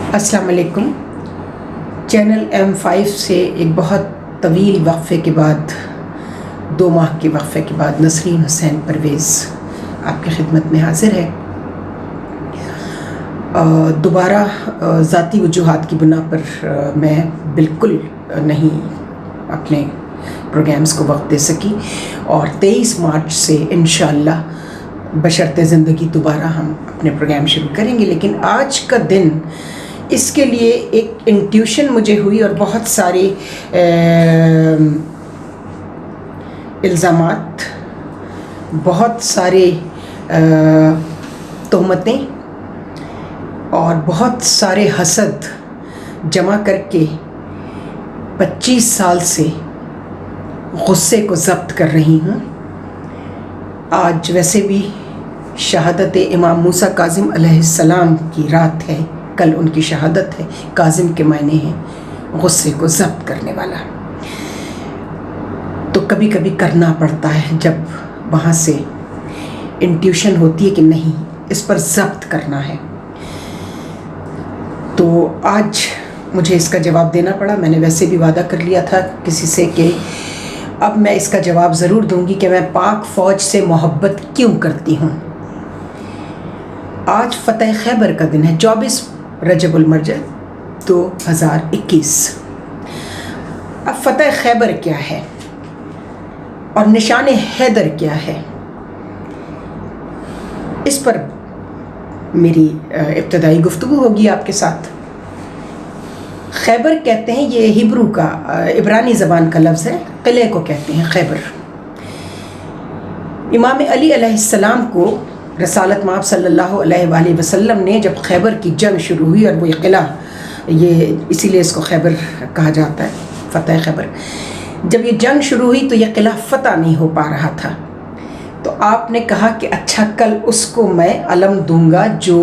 السلام علیکم۔ Channel M5 سے ایک بہت طویل وقفے کے بعد 2 ماہ کے وقفے کے بعد نسرین حسین پرویز آپ کی خدمت میں حاضر ہے۔ دوبارہ ذاتی وجوہات کی بنا پر میں بالکل نہیں اپنے پروگرامز کو وقت دے سکی، اور 23 مارچ سے انشاءاللہ بشرط زندگی دوبارہ ہم اپنے پروگرام شروع کریں گے۔ لیکن آج کا دن اس کے لیے ایک انٹیوشن مجھے ہوئی، اور بہت سارے الزامات، بہت سارے تہمتیں اور بہت سارے حسد جمع کر کے 25 سال سے غصے کو ضبط کر رہی ہوں۔ آج ویسے بھی شہادت امام موسیٰ کاظم علیہ السلام کی رات ہے، کل ان کی شہادت ہے۔ کاظم کے معنی ہیں غصے کو ضبط کرنے والا، تو کبھی کبھی کرنا پڑتا ہے جب وہاں سے انٹیوشن ہوتی ہے کہ نہیں اس پر ضبط کرنا ہے۔ تو آج مجھے اس کا جواب دینا پڑا۔ میں نے ویسے بھی وعدہ کر لیا تھا کسی سے کہ اب میں اس کا جواب ضرور دوں گی کہ میں پاک فوج سے محبت کیوں کرتی ہوں۔ آج فتح خیبر کا دن ہے، 24 رجب المرجب 2021۔ اب فتح خیبر کیا ہے اور نشان حیدر کیا ہے، اس پر میری ابتدائی گفتگو ہوگی آپ کے ساتھ۔ خیبر کہتے ہیں، یہ ہبرو کا عبرانی زبان کا لفظ ہے، قلعے کو کہتے ہیں خیبر۔ امام علی علیہ السلام کو رسالت مآب صلی اللہ علیہ وآلہ وسلم نے جب خیبر کی جنگ شروع ہوئی، اور وہ قلعہ، یہ اسی لیے اس کو خیبر کہا جاتا ہے، فتح خیبر، جب یہ جنگ شروع ہوئی تو یہ قلعہ فتح نہیں ہو پا رہا تھا، تو آپ نے کہا کہ اچھا کل اس کو میں علم دوں گا جو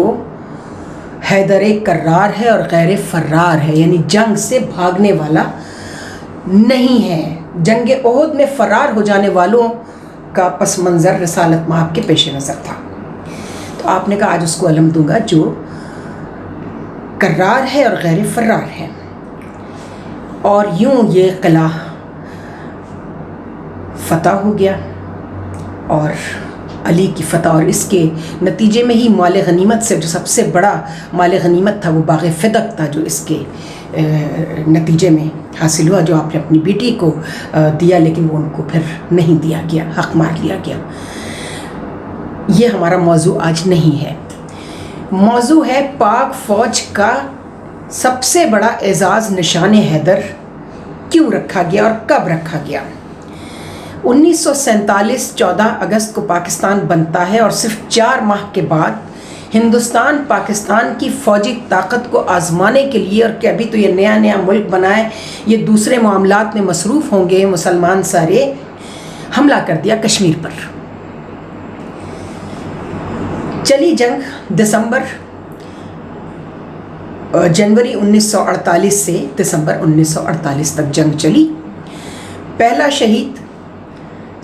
حیدر کرار ہے اور غیر فرار ہے، یعنی جنگ سے بھاگنے والا نہیں ہے۔ جنگ احد میں فرار ہو جانے والوں کا پس منظر رسالت مآب کے پیش نظر تھا، تو آپ نے کہا آج اس کو علم دوں گا جو کرار ہے اور غیر فرار ہے۔ اور یوں یہ قلعہ فتح ہو گیا، اور علی کی فتح، اور اس کے نتیجے میں ہی مال غنیمت سے جو سب سے بڑا مال غنیمت تھا وہ باغ فدق تھا، جو اس کے نتیجے میں حاصل ہوا، جو آپ نے اپنی بیٹی کو دیا لیکن وہ ان کو پھر نہیں دیا گیا، حق مار لیا گیا۔ یہ ہمارا موضوع آج نہیں ہے۔ موضوع ہے پاک فوج کا سب سے بڑا اعزاز نشان حیدر کیوں رکھا گیا اور کب رکھا گیا۔ 1947 14 اگست کو پاکستان بنتا ہے، اور صرف 4 ماہ کے بعد ہندوستان پاکستان کی فوجی طاقت کو آزمانے کے لیے، اور کہ ابھی تو یہ نیا ملک بنا ہے، یہ دوسرے معاملات میں مصروف ہوں گے مسلمان سارے، حملہ کر دیا کشمیر پر۔ چلی جنگ جنوری 1948 سے دسمبر 1948 تک جنگ چلی۔ پہلا شہید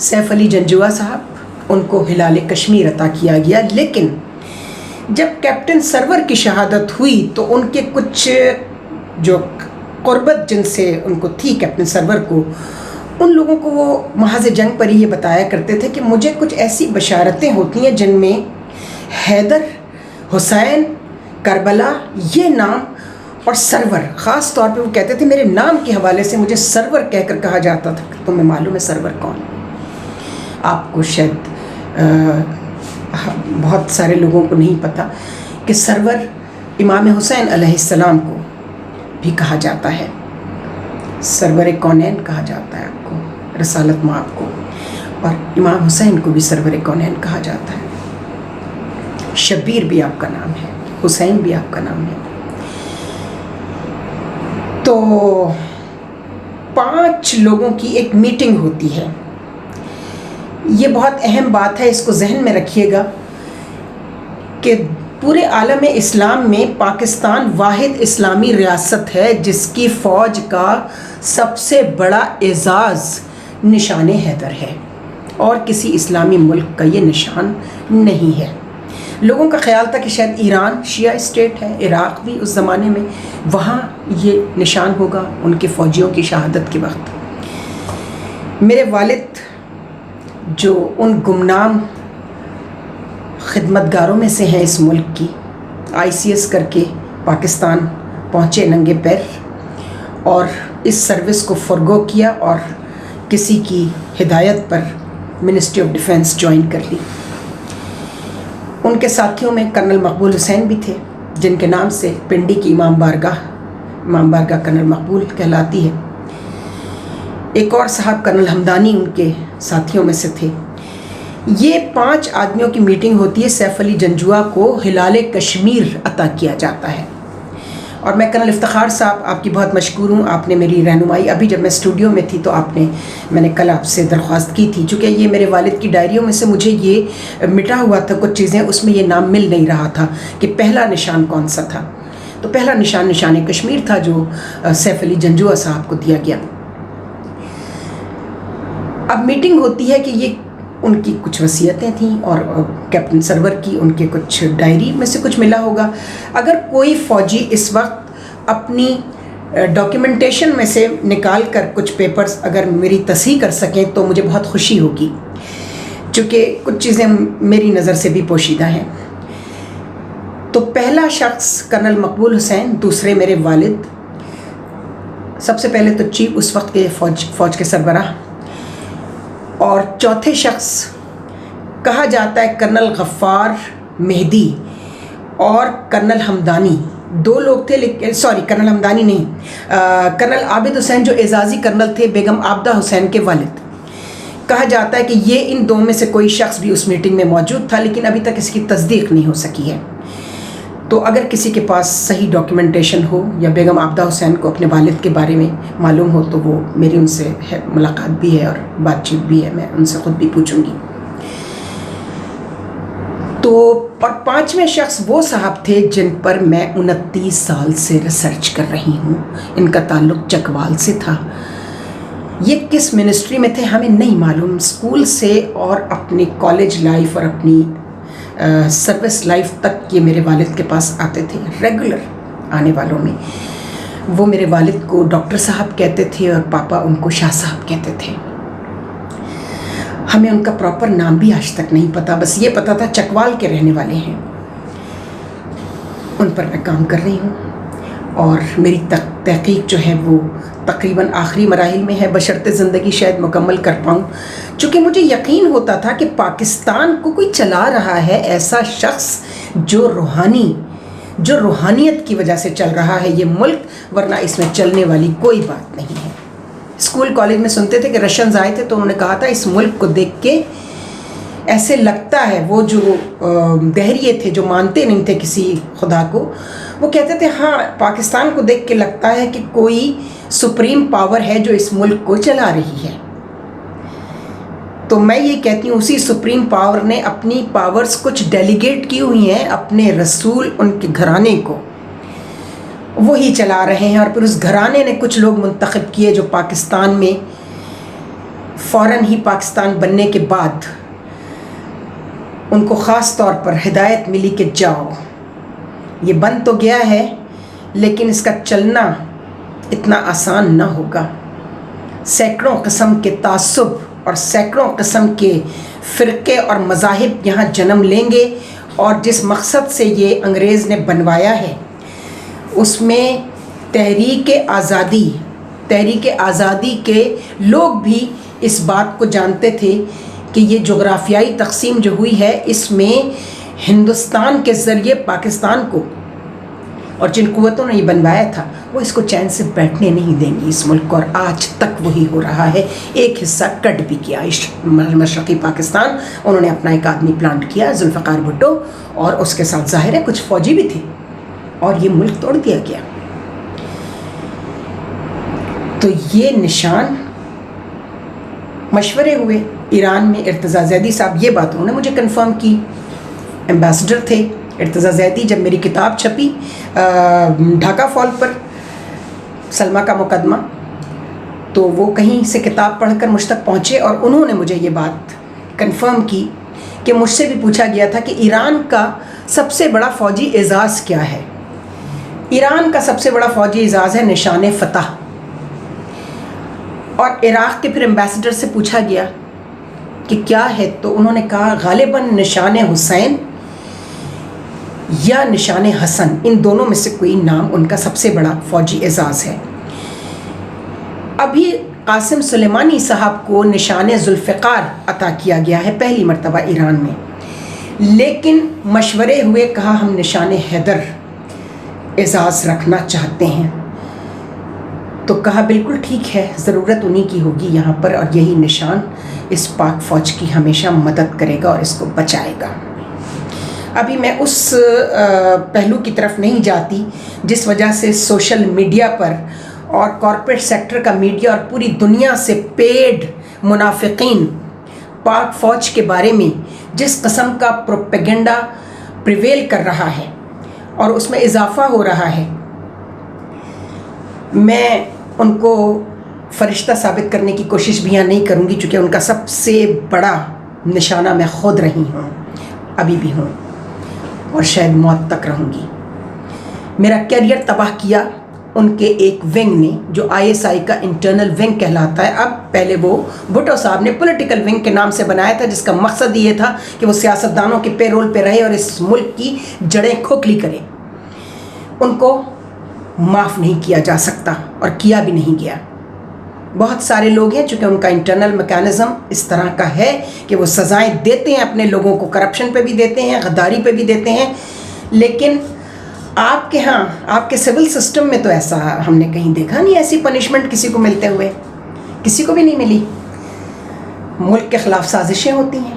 سیف علی جنجوعہ صاحب، ان کو ہلال کشمیر عطا کیا گیا، لیکن جب کیپٹن سرور کی شہادت ہوئی تو ان کے کچھ جو قربت جن سے ان کو تھی کیپٹن سرور کو، ان لوگوں کو وہ محاذ جنگ پر ہی یہ بتایا کرتے تھے کہ مجھے کچھ ایسی بشارتیں ہوتی ہیں جن میں حیدر، حسین، کربلا، یہ نام اور سرور، خاص طور پہ وہ کہتے تھے میرے نام کے حوالے سے مجھے سرور کہہ کر کہا جاتا تھا کہ تمہیں معلوم ہے سرور کون؟ آپ کو شاید بہت سارے لوگوں کو نہیں پتہ کہ سرور امام حسین علیہ السلام کو بھی کہا جاتا ہے، سرور کونین کہا جاتا ہے آپ کو، رسالت مآب کو، اور امام حسین کو بھی سرور کونین کہا جاتا ہے۔ شبیر بھی آپ کا نام ہے، حسین بھی آپ کا نام ہے۔ تو 5 لوگوں کی ایک میٹنگ ہوتی ہے، یہ بہت اہم بات ہے، اس کو ذہن میں رکھیے گا کہ پورے عالم اسلام میں پاکستان واحد اسلامی ریاست ہے جس کی فوج کا سب سے بڑا اعزاز نشان حیدر ہے، اور کسی اسلامی ملک کا یہ نشان نہیں ہے۔ لوگوں کا خیال تھا کہ شاید ایران شیعہ اسٹیٹ ہے، عراق بھی اس زمانے میں، وہاں یہ نشان ہوگا ان کے فوجیوں کی شہادت کے وقت۔ میرے والد جو ان گمنام خدمتگاروں میں سے ہیں اس ملک کی، ICS کر کے پاکستان پہنچے ننگے پیر اور اس سروس کو فرگو کیا اور کسی کی ہدایت پر منسٹری آف ڈیفنس جوائن کر لی۔ ان کے ساتھیوں میں کرنل مقبول حسین بھی تھے، جن کے نام سے پنڈی کی امام بارگاہ کرنل مقبول کہلاتی ہے۔ ایک اور صاحب کرنل حمدانی ان کے ساتھیوں میں سے تھے۔ یہ 5 آدمیوں کی میٹنگ ہوتی ہے، سیف علی جنجوعہ کو ہلال کشمیر عطا کیا جاتا ہے، اور میں کرنل افتخار صاحب آپ کی بہت مشکور ہوں، آپ نے میری رہنمائی، ابھی جب میں اسٹوڈیو میں تھی تو میں نے کل آپ سے درخواست کی تھی، چونکہ یہ میرے والد کی ڈائریوں میں سے مجھے یہ مٹا ہوا تھا کچھ چیزیں، اس میں یہ نام مل نہیں رہا تھا کہ پہلا نشان کون سا تھا، تو پہلا نشان کشمیر تھا جو سیف علی جنجوعہ صاحب کو دیا گیا۔ اب میٹنگ ہوتی ہے کہ یہ ان کی کچھ وصیتیں تھیں اور کیپٹن سرور کی ان کے کچھ ڈائری میں سے کچھ ملا ہوگا۔ اگر کوئی فوجی اس وقت اپنی ڈاکیومنٹیشن میں سے نکال کر کچھ پیپرز اگر میری تصحیح کر سکیں تو مجھے بہت خوشی ہوگی، چونکہ کچھ چیزیں میری نظر سے بھی پوشیدہ ہیں۔ تو پہلا شخص کرنل مقبول حسین، دوسرے میرے والد، سب سے پہلے تو چیف اس وقت کے فوج کے سربراہ، اور چوتھے شخص کہا جاتا ہے کرنل غفار مہدی اور کرنل حمدانی، 2 لوگ تھے، لیکن کرنل حمدانی نہیں، کرنل عابد حسین جو اعزازی کرنل تھے بیگم عابدہ حسین کے والد۔ کہا جاتا ہے کہ یہ ان 2 میں سے کوئی شخص بھی اس میٹنگ میں موجود تھا، لیکن ابھی تک اس کی تصدیق نہیں ہو سکی ہے۔ تو اگر کسی کے پاس صحیح ڈاکیومنٹیشن ہو یا بیگم عابدہ حسین کو اپنے والد کے بارے میں معلوم ہو تو وہ میری ان سے ملاقات بھی ہے اور بات چیت بھی ہے، میں ان سے خود بھی پوچھوں گی۔ تو اور 5ویں شخص وہ صاحب تھے جن پر میں 29 سال سے ریسرچ کر رہی ہوں، ان کا تعلق چکوال سے تھا۔ یہ کس منسٹری میں تھے ہمیں نہیں معلوم، اسکول سے اور اپنی کالج لائف اور اپنی سروس لائف تک یہ میرے والد کے پاس آتے تھے، ریگولر آنے والوں میں۔ وہ میرے والد کو ڈاکٹر صاحب کہتے تھے اور پاپا ان کو شاہ صاحب کہتے تھے۔ ہمیں ان کا پراپر نام بھی آج تک نہیں پتا، بس یہ پتا تھا چکوال کے رہنے والے ہیں۔ ان پر میں کام کر رہی ہوں اور میری تحقیق جو ہے وہ تقریباً آخری مراحل میں ہے، بشرطِ زندگی شاید مکمل کر پاؤں، چونکہ مجھے یقین ہوتا تھا کہ پاکستان کو کوئی چلا رہا ہے ایسا شخص جو روحانیت کی وجہ سے چل رہا ہے یہ ملک، ورنہ اس میں چلنے والی کوئی بات نہیں ہے۔ اسکول کالج میں سنتے تھے کہ رشینز آئے تھے تو انہوں نے کہا تھا اس ملک کو دیکھ کے ایسے لگتا ہے، وہ جو دہریے تھے جو مانتے نہیں تھے کسی خدا کو، وہ کہتے تھے ہاں پاکستان کو دیکھ کے لگتا ہے کہ کوئی سپریم پاور ہے جو اس ملک کو چلا رہی ہے۔ تو میں یہ کہتی ہوں اسی سپریم پاور نے اپنی پاورز کچھ ڈیلیگیٹ کی ہوئی ہیں اپنے رسول ان کے گھرانے کو، وہی چلا رہے ہیں، اور پھر اس گھرانے نے کچھ لوگ منتخب کیے جو پاکستان میں فوراً ہی پاکستان بننے کے بعد ان کو خاص طور پر ہدایت ملی کہ جاؤ، یہ بن تو گیا ہے لیکن اس کا چلنا اتنا آسان نہ ہوگا، سینکڑوں قسم کے تعصب اور سینکڑوں قسم کے فرقے اور مذاہب یہاں جنم لیں گے، اور جس مقصد سے یہ انگریز نے بنوایا ہے اس میں تحریک آزادی کے لوگ بھی اس بات کو جانتے تھے کہ یہ جغرافیائی تقسیم جو ہوئی ہے اس میں ہندوستان کے ذریعے پاکستان کو، اور جن قوتوں نے یہ بنوایا تھا وہ اس کو چین سے بیٹھنے نہیں دیں گی اس ملک کو، اور آج تک وہی ہو رہا ہے۔ ایک حصہ کٹ بھی کیا مشرقی پاکستان، انہوں نے اپنا ایک آدمی پلانٹ کیا ذوالفقار بھٹو، اور اس کے ساتھ ظاہر ہے کچھ فوجی بھی تھے، اور یہ ملک توڑ دیا گیا۔ تو یہ نشان مشورے ہوئے ایران میں، ارتضیٰ زیدی صاحب یہ بات انہوں نے مجھے کنفرم کی، ایمبیسڈر تھے ارتضیٰ زیدی۔ جب میری کتاب چھپی ڈھاکہ فال پر سلمہ کا مقدمہ، تو وہ کہیں سے کتاب پڑھ کر مجھ تک پہنچے اور انہوں نے مجھے یہ بات کنفرم کی کہ مجھ سے بھی پوچھا گیا تھا کہ ایران کا سب سے بڑا فوجی اعزاز کیا ہے؟ ایران کا سب سے بڑا فوجی اعزاز ہے نشان فتح. اور عراق کے پھر ایمبیسڈر سے پوچھا گیا کہ کیا ہے، تو انہوں نے کہا غالباً نشان حسین یا نشان حسن، ان دونوں میں سے کوئی نام ان کا سب سے بڑا فوجی اعزاز ہے. ابھی قاسم سلیمانی صاحب کو نشان ذوالفقار عطا کیا گیا ہے پہلی مرتبہ ایران میں، لیکن مشورے ہوئے کہا ہم نشان حیدر اعزاز رکھنا چاہتے ہیں. تو کہا بالکل ٹھیک ہے، ضرورت انہی کی ہوگی یہاں پر، اور یہی نشان اس پاک فوج کی ہمیشہ مدد کرے گا اور اس کو بچائے گا. ابھی میں اس پہلو کی طرف نہیں جاتی جس وجہ سے سوشل میڈیا پر اور کارپوریٹ سیکٹر کا میڈیا اور پوری دنیا سے پیڈ منافقین پاک فوج کے بارے میں جس قسم کا پروپیگنڈا پریویل کر رہا ہے اور اس میں اضافہ ہو رہا ہے، میں ان کو فرشتہ ثابت کرنے کی کوشش بھی یہاں نہیں کروں گی، چونکہ ان کا سب سے بڑا نشانہ میں خود رہی ہوں، ابھی بھی ہوں، اور شاید موت تک رہوں گی. میرا کیریئر تباہ کیا ان کے ایک ونگ نے، جو ISI کا انٹرنل ونگ کہلاتا ہے. اب پہلے وہ بھٹو صاحب نے پولیٹیکل ونگ کے نام سے بنایا تھا، جس کا مقصد یہ تھا کہ وہ سیاستدانوں کے پے رول پہ رہے اور اس ملک کی جڑیں کھوکھلی کرے. ان کو معاف نہیں کیا جا سکتا اور کیا بھی نہیں گیا. بہت سارے لوگ ہیں چونکہ ان کا انٹرنل میکانزم اس طرح کا ہے کہ وہ سزائیں دیتے ہیں اپنے لوگوں کو، کرپشن پہ بھی دیتے ہیں، غداری پہ بھی دیتے ہیں. لیکن آپ کے ہاں، آپ کے سول سسٹم میں تو ایسا ہم نے کہیں دیکھا نہیں، ایسی پنشمنٹ کسی کو ملتے ہوئے، کسی کو بھی نہیں ملی. ملک کے خلاف سازشیں ہوتی ہیں،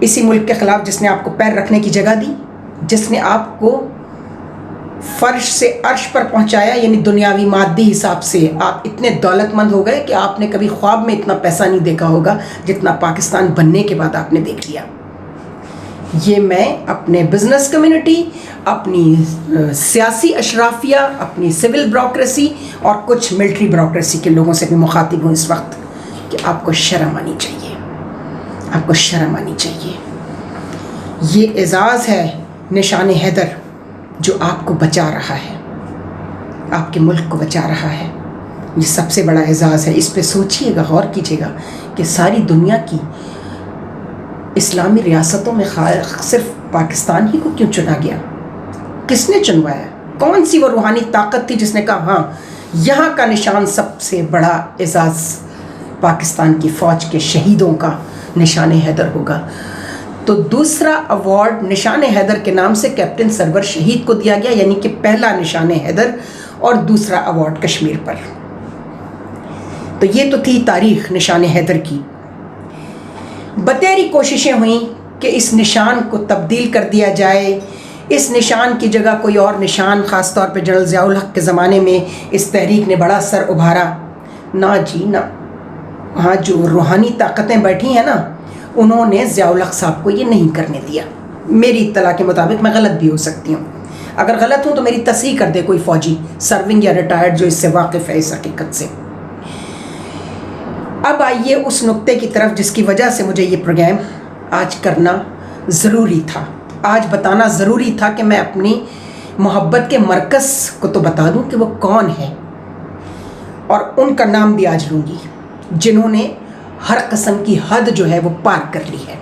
اسی ملک کے خلاف جس نے آپ کو پیر رکھنے کی جگہ دی، جس نے آپ کو فرش سے عرش پر پہنچایا، یعنی دنیاوی مادی حساب سے آپ اتنے دولت مند ہو گئے کہ آپ نے کبھی خواب میں اتنا پیسہ نہیں دیکھا ہوگا جتنا پاکستان بننے کے بعد آپ نے دیکھ لیا. یہ میں اپنے بزنس کمیونٹی، اپنی سیاسی اشرافیہ، اپنی سول بیوروکریسی اور کچھ ملٹری بیوروکریسی کے لوگوں سے بھی مخاطب ہوں اس وقت کہ آپ کو شرم آنی چاہیے، آپ کو شرم آنی چاہیے. یہ اعزاز ہے نشان حیدر جو آپ کو بچا رہا ہے، آپ کے ملک کو بچا رہا ہے. یہ سب سے بڑا اعزاز ہے. اس پہ سوچیے گا، غور کیجیے گا کہ ساری دنیا کی اسلامی ریاستوں میں صرف پاکستان ہی کو کیوں چنا گیا؟ کس نے چنوایا؟ کون سی وہ روحانی طاقت تھی جس نے کہا ہاں یہاں کا نشان سب سے بڑا اعزاز پاکستان کی فوج کے شہیدوں کا نشان حیدر ہوگا؟ تو دوسرا ایوارڈ نشان حیدر کے نام سے کیپٹن سرور شہید کو دیا گیا، یعنی کہ پہلا نشان حیدر اور دوسرا ایوارڈ کشمیر پر. تو یہ تو تھی تاریخ نشان حیدر کی. بتیری کوششیں ہوئیں کہ اس نشان کو تبدیل کر دیا جائے، اس نشان کی جگہ کوئی اور نشان، خاص طور پہ جنرل ضیاء الحق کے زمانے میں اس تحریک نے بڑا سر ابھارا. نہ جی نہ، وہاں جو روحانی طاقتیں بیٹھی ہیں نا، انہوں نے ضیاء الحق صاحب کو یہ نہیں کرنے دیا. میری اطلاع کے مطابق، میں غلط بھی ہو سکتی ہوں، اگر غلط ہوں تو میری تصحیح کر دے کوئی فوجی سرونگ یا ریٹائرڈ جو اس سے واقف ہے اس حقیقت سے. اب آئیے اس نقطے کی طرف جس کی وجہ سے مجھے یہ پروگرام آج کرنا ضروری تھا، آج بتانا ضروری تھا کہ میں اپنی محبت کے مرکز کو تو بتا دوں کہ وہ کون ہے، اور ان کا نام بھی آج لوں گی جنہوں نے ہر قسم کی حد جو ہے وہ پار کر لی ہے.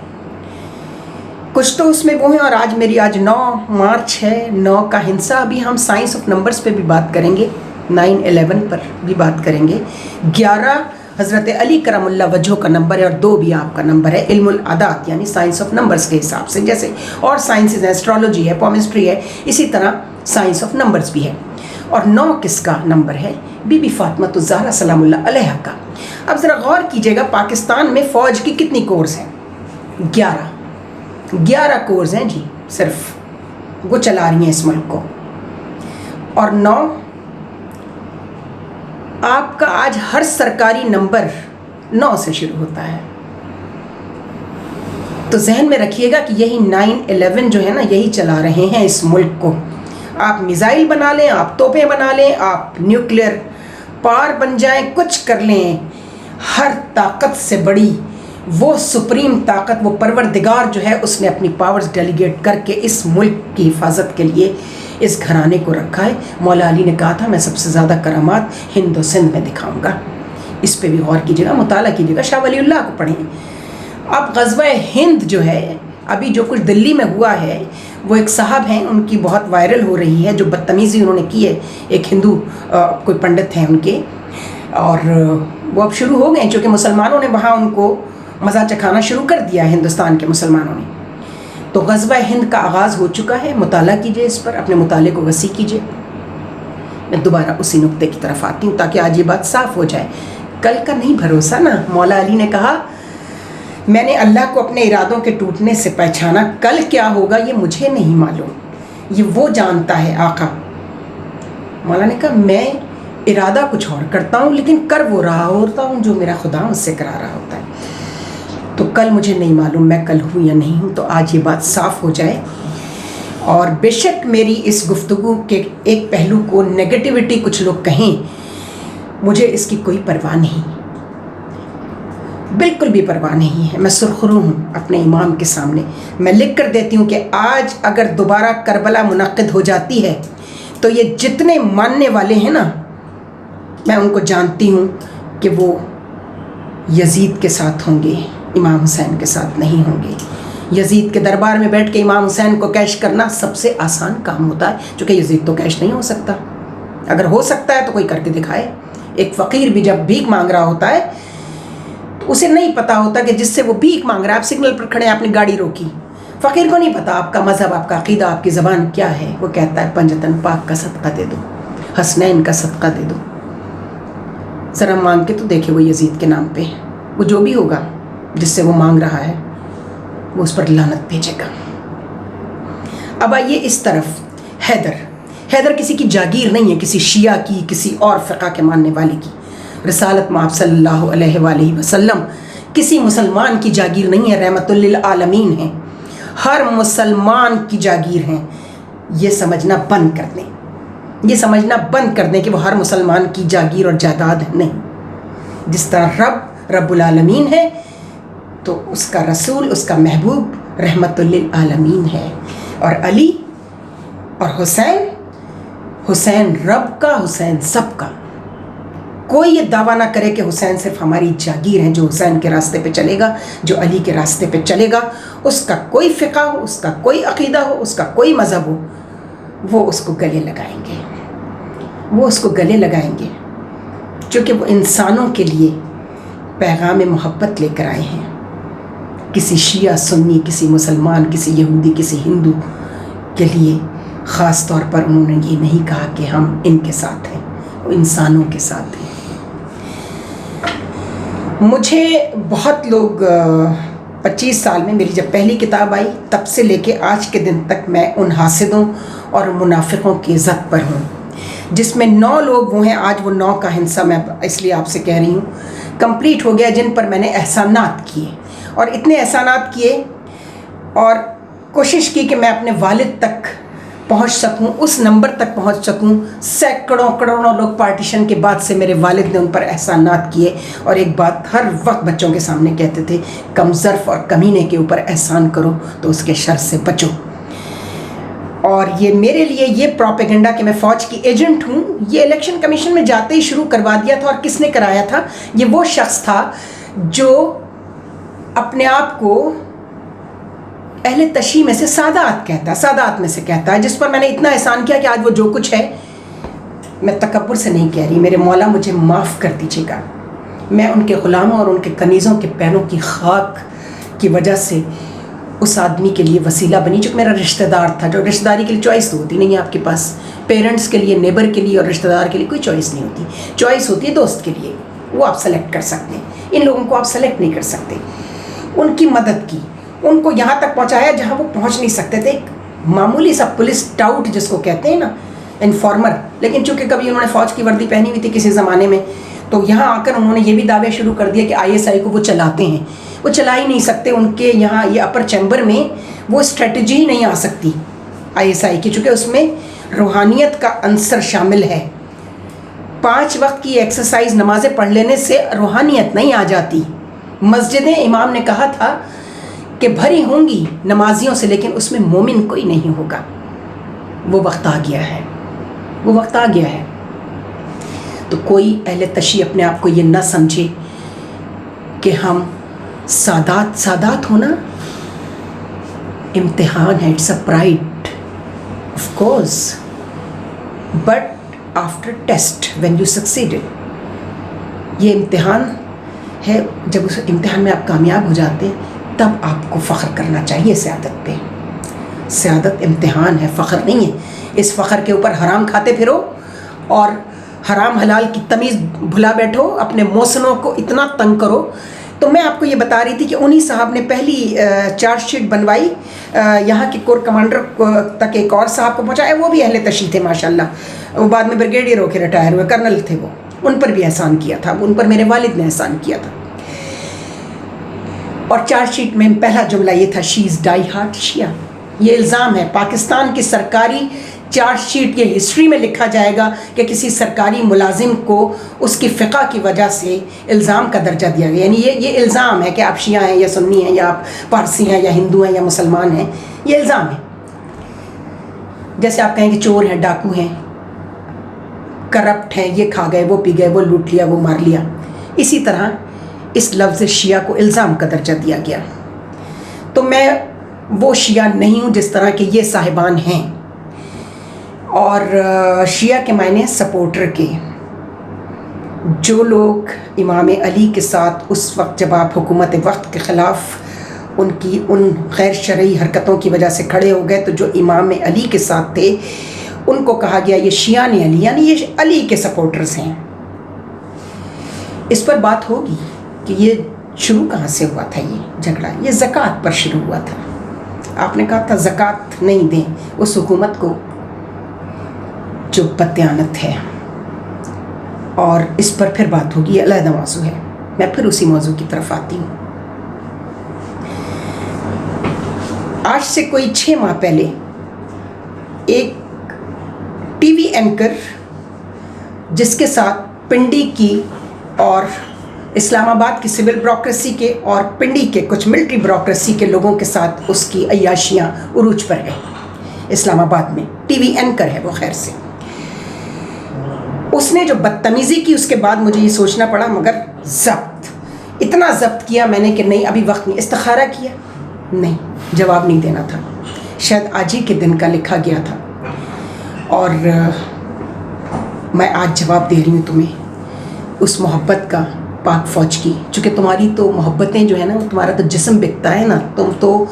کچھ تو اس میں وہ ہیں، اور آج 9 مارچ ہے، 9 کا ہنسا. ابھی ہم سائنس آف نمبرز پہ بھی بات کریں گے، 9/11 پر بھی بات کریں گے. 11 حضرت علی کرم اللہ وجہہ کا نمبر ہے، اور 2 بھی آپ کا نمبر ہے علم العداد یعنی سائنس آف نمبرز کے حساب سے. جیسے اور سائنسز ہیں، ایسٹرالوجی ہے، پومسٹری ہے، اسی طرح سائنس آف نمبرز بھی ہے. اور 9 کس کا نمبر ہے؟ بی بی فاطمہ الزہرا سلام اللہ علیہا کا. اب ذرا غور کیجئے گا، پاکستان میں فوج کی کتنی کورس ہیں؟ 11 کورس ہیں جی، صرف وہ چلا رہی ہیں اس ملک کو. اور 9 آپ کا آج ہر سرکاری نمبر 9 سے شروع ہوتا ہے. تو ذہن میں رکھیے گا کہ یہی 9/11 جو ہے نا، یہی چلا رہے ہیں اس ملک کو. آپ میزائل بنا لیں، آپ توپیں بنا لیں، آپ نیوکلیئر پار بن جائیں، کچھ کر لیں، ہر طاقت سے بڑی وہ سپریم طاقت، وہ پروردگار جو ہے، اس نے اپنی پاورز ڈیلیگیٹ کر کے اس ملک کی حفاظت کے لیے اس گھرانے کو رکھا ہے۔ مولا علی نے کہا تھا میں سب سے زیادہ کرامات ہند و سندھ میں دکھاؤں گا۔ اس پہ بھی غور کیجیے گا، مطالعہ کیجیے گا، شاہ ولی اللہ کو پڑھیں۔ اب غزوہ ہند جو ہے، ابھی جو کچھ دلی میں ہوا ہے، وہ ایک صاحب ہیں، ان کی بہت وائرل ہو رہی ہے جو بدتمیزی انہوں نے کی ہے، ایک ہندو کوئی پنڈت ہیں ان کے، اور وہ اب شروع ہو گئے چونکہ مسلمانوں نے وہاں ان کو مزہ چکھانا شروع کر دیا ہے، ہندوستان کے مسلمانوں نے۔ تو غزوہ ہند کا آغاز ہو چکا ہے، مطالعہ کیجئے، اس پر اپنے مطالعے کو وسیع کیجئے۔ میں دوبارہ اسی نقطے کی طرف آتی ہوں تاکہ آج یہ بات صاف ہو جائے۔ کل کا نہیں بھروسہ نا، مولا علی نے کہا میں نے اللہ کو اپنے ارادوں کے ٹوٹنے سے پہچانا، کل کیا ہوگا یہ مجھے نہیں معلوم، یہ وہ جانتا ہے آقا۔ مولا نے کہا میں ارادہ کچھ اور کرتا ہوں لیکن کر وہ رہا ہوتا ہوں جو میرا خدا مجھ سے کرا رہا ہوتا ہے، تو کل مجھے نہیں معلوم میں کل ہوں یا نہیں ہوں۔ تو آج یہ بات صاف ہو جائے، اور بے شک میری اس گفتگو کے ایک پہلو کو نیگیٹیوٹی کچھ لوگ کہیں، مجھے اس کی کوئی پرواہ نہیں، بالکل بھی پرواہ نہیں ہے۔ میں سرخرو ہوں اپنے امام کے سامنے، میں لکھ کر دیتی ہوں کہ آج اگر دوبارہ کربلا منعقد ہو جاتی ہے تو یہ جتنے ماننے والے ہیں نا، میں ان کو جانتی ہوں کہ وہ یزید کے ساتھ ہوں گے، امام حسین کے ساتھ نہیں ہوں گے۔ یزید کے دربار میں بیٹھ کے امام حسین کو کیش کرنا سب سے آسان کام ہوتا ہے، چونکہ یزید تو کیش نہیں ہو سکتا، اگر ہو سکتا ہے تو کوئی کر کے دکھائے۔ ایک فقیر بھی جب بھیک مانگ رہا ہوتا ہے تو اسے نہیں پتا ہوتا کہ جس سے وہ بھیک مانگ رہا ہے، آپ سگنل پر کھڑے ہیں، آپ نے گاڑی روکی، فقیر کو نہیں پتا آپ کا مذہب، آپ کا عقیدہ، آپ کی زبان کیا ہے، وہ کہتا ہے پنجتن پاک کا صدقہ دے دو، حسنین کا صدقہ دے دو، ذرا مانگ کے تو دیکھے وہ یزید کے نام پہ، وہ جو بھی ہوگا جس سے وہ مانگ رہا ہے وہ اس پر لعنت بھیجے گا۔ اب آئیے اس طرف، حیدر کسی کی جاگیر نہیں ہے، کسی شیعہ کی، کسی اور فقہ کے ماننے والے کی۔ رسالت مآب صلی اللہ علیہ وآلہ وسلم کسی مسلمان کی جاگیر نہیں ہے، رحمت للعالمین ہے، ہر مسلمان کی جاگیر ہیں۔ یہ سمجھنا بند کر دیں، یہ سمجھنا بند کر دیں کہ وہ ہر مسلمان کی جاگیر اور جائیداد ہے، نہیں۔ جس طرح رب العالمین ہے تو اس کا رسول، اس کا محبوب رحمت للعالمین ہے، اور علی اور حسین رب کا، حسین سب کا۔ کوئی یہ دعویٰ نہ کرے کہ حسین صرف ہماری جاگیر ہیں، جو حسین کے راستے پہ چلے گا، جو علی کے راستے پہ چلے گا، اس کا کوئی فقہ ہو، اس کا کوئی عقیدہ ہو، اس کا کوئی مذہب ہو، وہ اس کو گلے لگائیں گے، وہ اس کو گلے لگائیں گے، چونکہ وہ انسانوں کے لیے پیغام محبت لے کر آئے ہیں۔ کسی شیعہ سنی، کسی مسلمان، کسی یہودی، کسی ہندو کے لیے خاص طور پر انہوں نے یہ نہیں کہا کہ ہم ان کے ساتھ ہیں، وہ انسانوں کے ساتھ ہیں۔ مجھے بہت لوگ 25 سال میں میری جب پہلی کتاب آئی تب سے لے کے آج کے دن تک میں ان حاسدوں اور منافقوں کی عزت پر ہوں، جس میں 9 لوگ وہ ہیں، آج وہ 9 کا ہندسہ میں اس لیے آپ سے کہہ رہی ہوں کمپلیٹ ہو گیا، جن پر میں نے احسانات کیے، اور اتنے احسانات کیے اور کوشش کی کہ میں اپنے والد تک پہنچ سکوں، اس نمبر تک پہنچ سکوں۔ سینکڑوں کروڑوں لوگ پارٹیشن کے بعد سے میرے والد نے ان پر احسانات کیے، اور ایک بات ہر وقت بچوں کے سامنے کہتے تھے، کم ظرف اور کمینے کے اوپر احسان کرو تو اس کے شر سے بچو۔ اور یہ میرے لیے یہ پروپیگنڈا کہ میں فوج کی ایجنٹ ہوں، یہ الیکشن کمیشن میں جاتے ہی شروع کروا دیا تھا، اور کس نے کرایا تھا؟ یہ وہ شخص تھا جو اپنے آپ کو اہل تشیع میں سے سادات میں سے کہتا ہے، جس پر میں نے اتنا احسان کیا کہ آج وہ جو کچھ ہے، میں تکبر سے نہیں کہہ رہی، میرے مولا مجھے معاف کر دیجیے گا، میں ان کے غلاموں اور ان کے کنیزوں کے پیروں کی خاک کی وجہ سے اس آدمی کے لیے وسیلہ بنی جو میرا رشتہ دار تھا۔ جو رشتہ داری کے لیے چوائس تو ہوتی نہیں ہے آپ کے پاس، پیرنٹس کے لیے، نیبر کے لیے اور رشتہ دار کے لیے کوئی چوائس نہیں ہوتی، چوائس ہوتی ہے دوست کے لیے، وہ آپ سلیکٹ کر سکتے ہیں، ان لوگوں کو آپ سلیکٹ نہیں کر سکتے۔ ان کی مدد کی، ان کو یہاں تک پہنچایا جہاں وہ پہنچ نہیں سکتے تھے، ایک معمولی سا پولیس ٹاؤٹ جس کو کہتے ہیں نا، انفارمر، لیکن چونکہ کبھی انہوں نے فوج کی وردی پہنی ہوئی تھی کسی زمانے میں، تو یہاں آ کر انہوں نے یہ بھی دعوے شروع کر دیا کہ ISI کو وہ چلاتے ہیں، وہ چلا ہی نہیں سکتے، ان کے یہاں یہ اپر چیمبر میں وہ اسٹریٹجی ہی نہیں آ سکتی ISI کی، چونکہ اس میں روحانیت کا عنصر شامل ہے۔ 5 وقت کی ایکسرسائز نمازیں پڑھ لینے سے روحانیت نہیں آ جاتی، مسجدیں امام نے کہا تھا کہ بھری ہوں گی نمازیوں سے، لیکن اس میں مومن کوئی نہیں ہوگا. وہ وقت آ گیا ہے، وہ وقت آ گیا ہے. تو کوئی اہل تشیع اپنے آپ کو یہ نہ سمجھے کہ ہم سادات ہونا امتحان ہے. It's a pride of course, but after test when you succeeded. یہ امتحان ہے، جب اس امتحان میں آپ کامیاب ہو جاتے ہیں تب آپ کو فخر کرنا چاہیے سعادت پہ. سعادت امتحان ہے، فخر نہیں ہے. اس فخر کے اوپر حرام کھاتے پھرو اور حرام حلال کی تمیز بھلا بیٹھو، اپنے موسنوں کو اتنا تنگ کرو. تو میں آپ کو یہ بتا رہی تھی کہ انہی صاحب نے پہلی چارج شیٹ بنوائی، یہاں کے کور کمانڈر تک ایک اور صاحب کو پہنچایا. وہ بھی اہل تشیع تھے ماشاءاللہ، وہ بعد میں بریگیڈیئر ہو کے ریٹائر ہوئے، کرنل تھے. وہ ان پر بھی احسان کیا تھا، ان پر میرے والد نے احسان کیا تھا. اور چارج شیٹ میں پہلا جملہ یہ تھا، شی از ڈائی ہارڈ شیعہ. یہ الزام ہے پاکستان کی سرکاری چارج شیٹ، یہ ہسٹری میں لکھا جائے گا کہ کسی سرکاری ملازم کو اس کی فقہ کی وجہ سے الزام کا درجہ دیا گیا. یعنی یہ الزام ہے کہ آپ شیعہ ہیں یا سنی ہیں یا آپ پارسی ہیں یا ہندو ہیں یا مسلمان ہیں. یہ الزام ہے. جیسے آپ کہیں کہ چور ہیں، ڈاکو ہیں، کرپٹ ہیں، یہ کھا گئے، وہ پی گئے، وہ لوٹ لیا، وہ مار لیا. اسی طرح اس لفظ شیعہ کو الزام کا درجہ دیا گیا. تو میں وہ شیعہ نہیں ہوں جس طرح کہ یہ صاحبان ہیں. اور شیعہ کے معنی سپورٹر کے. جو لوگ امام علی کے ساتھ اس وقت جب آپ حکومت وقت کے خلاف ان کی ان غیر شرعی حرکتوں کی وجہ سے کھڑے ہو گئے، تو جو امام علی کے ساتھ تھے ان کو کہا گیا یہ شیعان علی، یعنی یہ علی کے سپورٹرز ہیں. اس پر بات ہوگی کہ یہ شروع کہاں سے ہوا تھا. یہ جھگڑا یہ زکوٰۃ پر شروع ہوا تھا. آپ نے کہا تھا زکوٰۃ نہیں دیں اس حکومت کو جو بددیانت ہے، اور اس پر پھر بات ہوگی. یہ علیحدہ موضوع ہے، میں پھر اسی موضوع کی طرف آتی ہوں. آج سے کوئی 6 ماہ پہلے ایک ٹی وی اینکر جس کے ساتھ پنڈی کی اور اسلام آباد کی سول بیوروکریسی کے اور پنڈی کے کچھ ملٹری بیوروکریسی کے لوگوں کے ساتھ اس کی عیاشیاں عروج پر ہے. اسلام آباد میں ٹی وی اینکر ہے وہ. خیر سے اس نے جو بدتمیزی کی اس کے بعد مجھے یہ سوچنا پڑا، مگر اتنا ضبط کیا میں نے کہ نہیں ابھی وقت نہیں. استخارہ کیا نہیں، جواب نہیں دینا تھا. شاید آج ہی کے دن کا لکھا گیا تھا اور میں آج جواب دے رہی ہوں تمہیں اس محبت کا، پاک فوج کی. چونکہ تمہاری تو محبتیں جو ہے نا، تمہارا تو جسم بکتا ہے نا. تم تو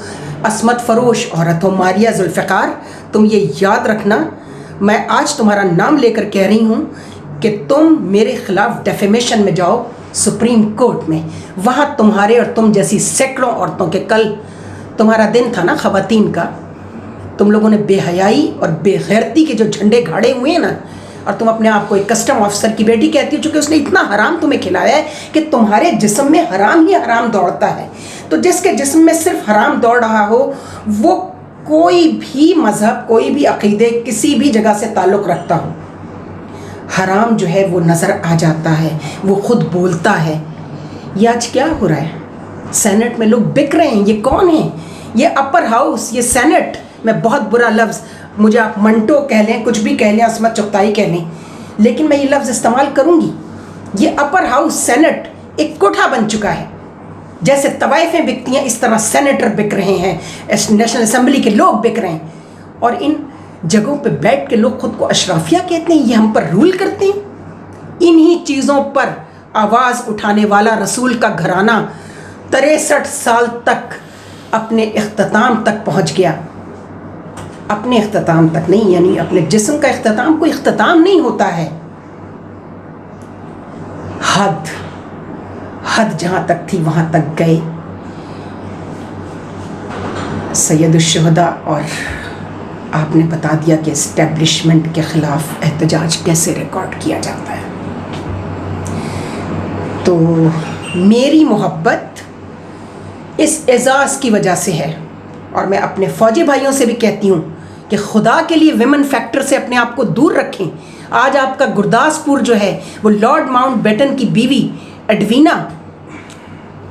عصمت فروش عورت ہو، ماریہ ذوالفقار. تم یہ یاد رکھنا، میں آج تمہارا نام لے کر کہہ رہی ہوں کہ تم میرے خلاف ڈیفیمیشن میں جاؤ سپریم کورٹ میں. وہاں تمہارے اور تم جیسی سینکڑوں عورتوں کے، کل تمہارا دن تھا نا خواتین کا، تم لوگوں نے بے حیائی اور بے غیرتی کے جو جھنڈے گاڑے ہوئے ہیں نا، اور تم اپنے آپ کو ایک کسٹم آفیسر کی بیٹی کہتی ہو، چونکہ اس نے اتنا حرام تمہیں کھلایا ہے کہ تمہارے جسم میں حرام ہی حرام دوڑتا ہے. تو جس کے جسم میں صرف حرام دوڑ رہا ہو، وہ کوئی بھی مذہب، کوئی بھی عقیدے، کسی بھی جگہ سے تعلق رکھتا ہو، حرام جو ہے وہ نظر آ جاتا ہے، وہ خود بولتا ہے. یہ آج کیا ہو رہا ہے؟ سینٹ میں لوگ بک رہے ہیں. یہ کون ہیں؟ یہ اپر ہاؤس، یہ سینٹ. میں بہت برا لفظ، مجھے آپ منٹو کہہ لیں، کچھ بھی کہہ لیں، عصمت چغتائی کہہ لیں، لیکن میں یہ لفظ استعمال کروں گی. یہ اپر ہاؤس سینٹ ایک کوٹھا بن چکا ہے. جیسے طوائفیں بکتی ہیں اس طرح سینیٹر بک رہے ہیں، نیشنل اسمبلی کے لوگ بک رہے ہیں. اور ان جگہوں پہ بیٹھ کے لوگ خود کو اشرافیہ کہتے ہیں، یہ ہم پر رول کرتے ہیں. انہی چیزوں پر آواز اٹھانے والا رسول کا گھرانہ 63 سال تک اپنے اختتام تک پہنچ گیا. اپنے اختتام تک نہیں، یعنی اپنے جسم کا اختتام. کوئی اختتام نہیں ہوتا ہے. حد جہاں تک تھی وہاں تک گئے. سید الشہداء، اور آپ نے بتا دیا کہ اسٹیبلشمنٹ کے خلاف احتجاج کیسے ریکارڈ کیا جاتا ہے. تو میری محبت اس اعزاز کی وجہ سے ہے. اور میں اپنے فوجی بھائیوں سے بھی کہتی ہوں کہ خدا کے لیے ویمن فیکٹر سے اپنے آپ کو دور رکھیں. آج آپ کا گرداسپور جو ہے وہ لارڈ ماؤنٹ بیٹن کی بیوی ایڈوینا